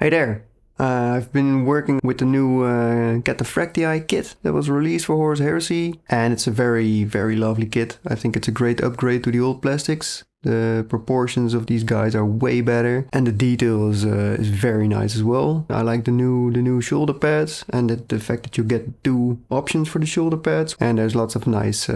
Hey there! I've been working with the new Cataphractii kit that was released for Horus Heresy, and it's a very, very lovely kit. I think it's a great upgrade to the old plastics. The proportions of these guys are way better, and the detail is very nice as well. I like the new shoulder pads, and the fact that you get two options for the shoulder pads, and there's lots of nice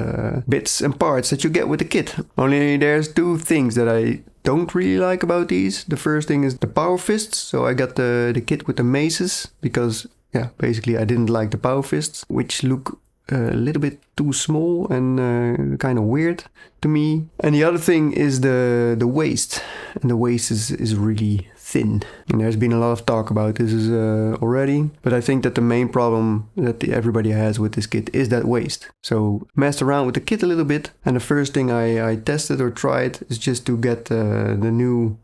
bits and parts that you get with the kit. Only there's two things that I don't really like about these. The first thing is the power fists. So I got the kit with the maces because, yeah, basically I didn't like the power fists, which look a little bit too small and kind of weird to me. And the other thing is the waist. And the waist is really thin. And there's been a lot of talk about this already, but I think that the main problem that everybody has with this kit is that waist. So messed around with the kit a little bit, and the first thing I tested or tried is just to get the new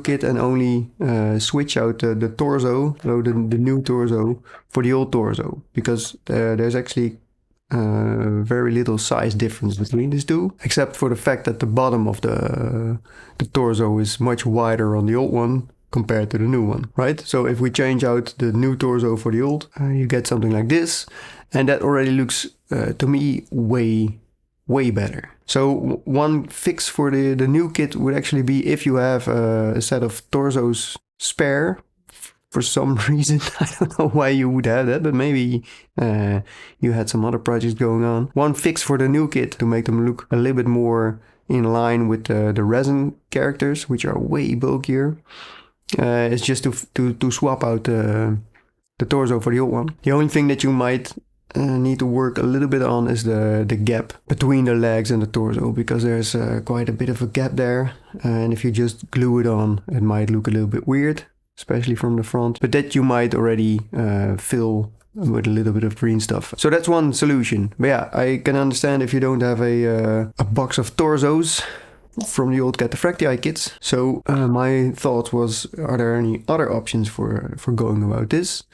kit and only switch out the torso, so the new torso for the old torso, because there's actually very little size difference between these two, except for the fact that the bottom of the torso is much wider on the old one compared to the new one, right? So if we change out the new torso for the old, you get something like this, and that already looks to me way better. So one fix for the new kit would actually be if you have a set of torsos spare. For some reason, I don't know why you would have that, but maybe you had some other projects going on. One fix for the new kit to make them look a little bit more in line with the resin characters, which are way bulkier, is just to swap out the torso for the old one. The only thing that you might need to work a little bit on is the gap between the legs and the torso, because there's quite a bit of a gap there, and if you just glue it on, it might look a little bit weird, especially from the front, but that you might already fill with a little bit of green stuff. So that's one solution. But yeah, I can understand if you don't have a box of torsos from the old Cataphractii kits. So my thought was, are there any other options for going about this?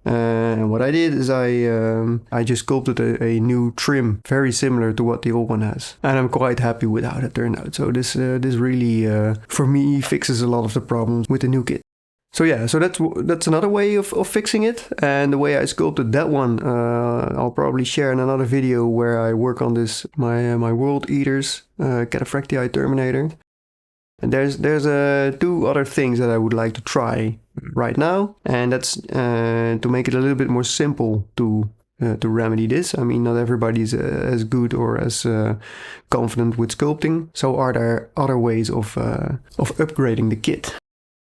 And what I did is I just sculpted a new trim very similar to what the old one has, and I'm quite happy with how that turned out. So this really for me fixes a lot of the problems with the new kit. So yeah, so that's another way of fixing it, and the way I sculpted that one I'll probably share in another video where I work on this my World Eaters Cataphractii Terminator. And there's two other things that I would like to try right now, and that's to make it a little bit more simple to remedy this. I mean, not everybody's as good or as confident with sculpting. So are there other ways of upgrading the kit?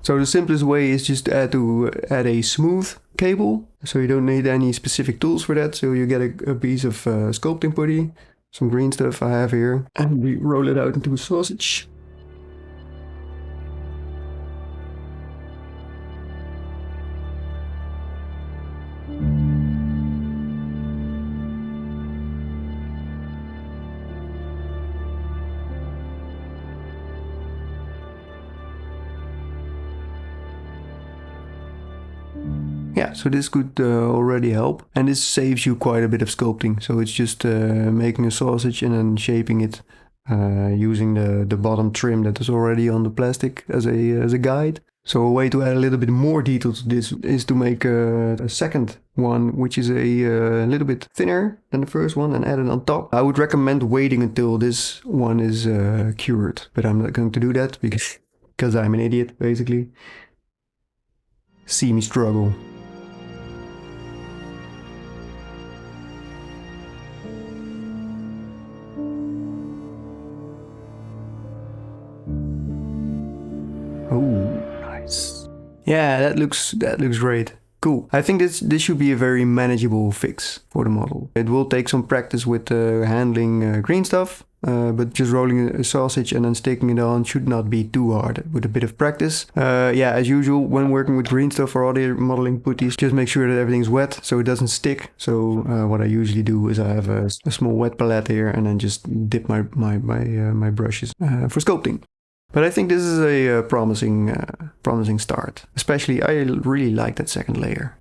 So the simplest way is just to add a smooth cable. So you don't need any specific tools for that. So you get a piece of sculpting putty, some green stuff I have here, and we roll it out into a sausage. Yeah, so this could already help, and this saves you quite a bit of sculpting. So it's just making a sausage and then shaping it using the bottom trim that is already on the plastic as a guide. So a way to add a little bit more detail to this is to make a second one, which is a little bit thinner than the first one, and add it on top. I would recommend waiting until this one is cured, but I'm not going to do that because I'm an idiot, basically. See me struggle. Oh, nice. Yeah, that looks great. Cool. I think this should be a very manageable fix for the model. It will take some practice with handling green stuff, but just rolling a sausage and then sticking it on should not be too hard with a bit of practice. Yeah, as usual, when working with green stuff or other modeling putties, just make sure that everything's wet so it doesn't stick. So what I usually do is I have a small wet palette here and then just dip my brushes for sculpting. But I think this is a promising start. Especially, I really like that second layer.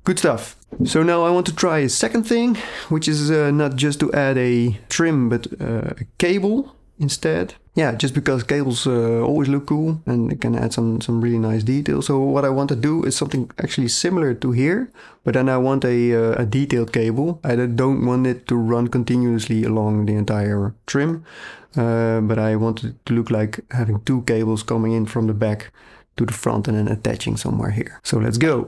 Good stuff. So now I want to try a second thing, which is not just to add a trim, but a cable instead. Yeah, just because cables always look cool and it can add some really nice detail. So what I want to do is something actually similar to here, but then I want a detailed cable. I don't want it to run continuously along the entire trim, but I want it to look like having two cables coming in from the back to the front and then attaching somewhere here. So let's go.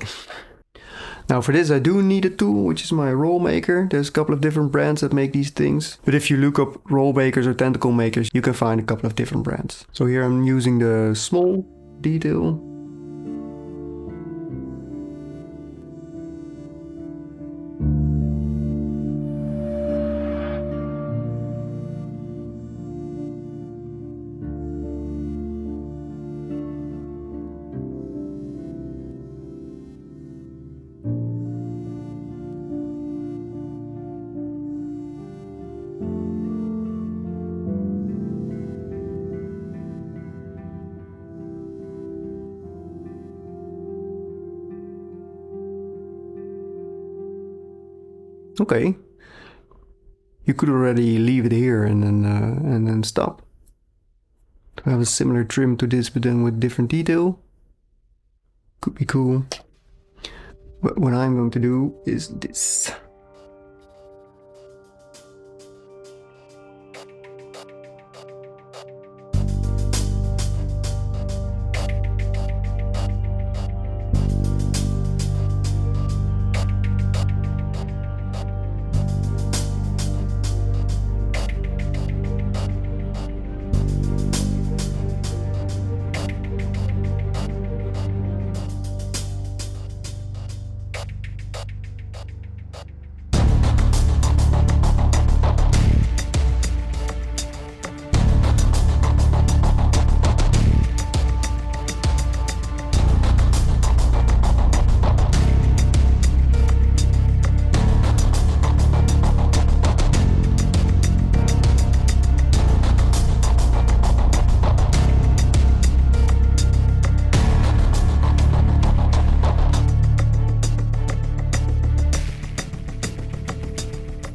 Now for this I do need a tool, which is my roll maker. There's a couple of different brands that make these things. But if you look up roll makers or tentacle makers, you can find a couple of different brands. So here I'm using the small detail. Okay, you could already leave it here and then stop. To have a similar trim to this, but then with different detail. Could be cool. But what I'm going to do is this.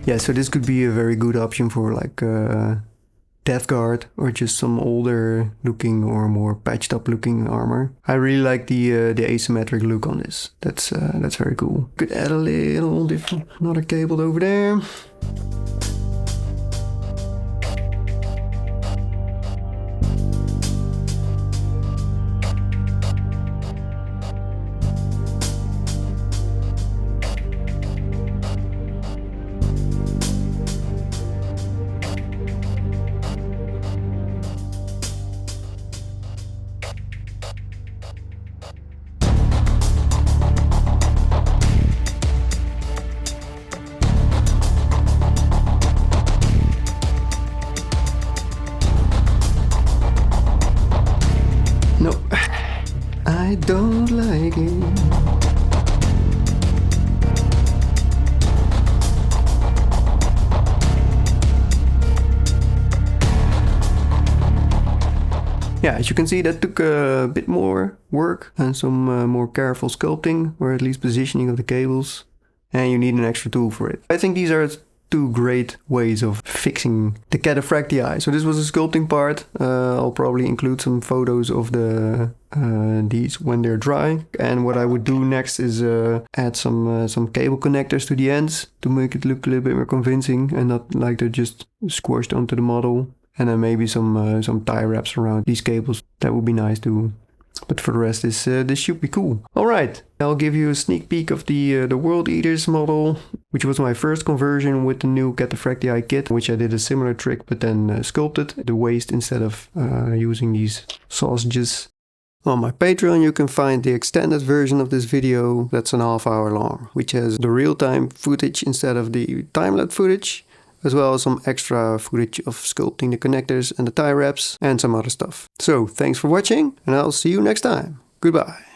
Yeah, so this could be a very good option for like Death Guard or just some older looking or more patched up looking armor. I really like the asymmetric look on this. That's very cool. Could add a little different, another cable over there. No, I don't like it. Yeah, as you can see, that took a bit more work and some more careful sculpting, or at least positioning of the cables. And you need an extra tool for it. I think these are two great ways of fixing the Cataphractii. So this was a sculpting part. I'll probably include some photos of these when they're dry. And what I would do next is add some cable connectors to the ends to make it look a little bit more convincing and not like they're just squashed onto the model. And then maybe some tie wraps around these cables. That would be nice too. But for the rest, this should be cool. Alright, I'll give you a sneak peek of the World Eaters model, which was my first conversion with the new Cataphractii kit, which I did a similar trick but then sculpted the waist instead of using these sausages. On my Patreon you can find the extended version of this video that's an half-hour long, which has the real-time footage instead of the time-lapse footage, as well as some extra footage of sculpting the connectors and the tie wraps and some other stuff. So thanks for watching and I'll see you next time. Goodbye.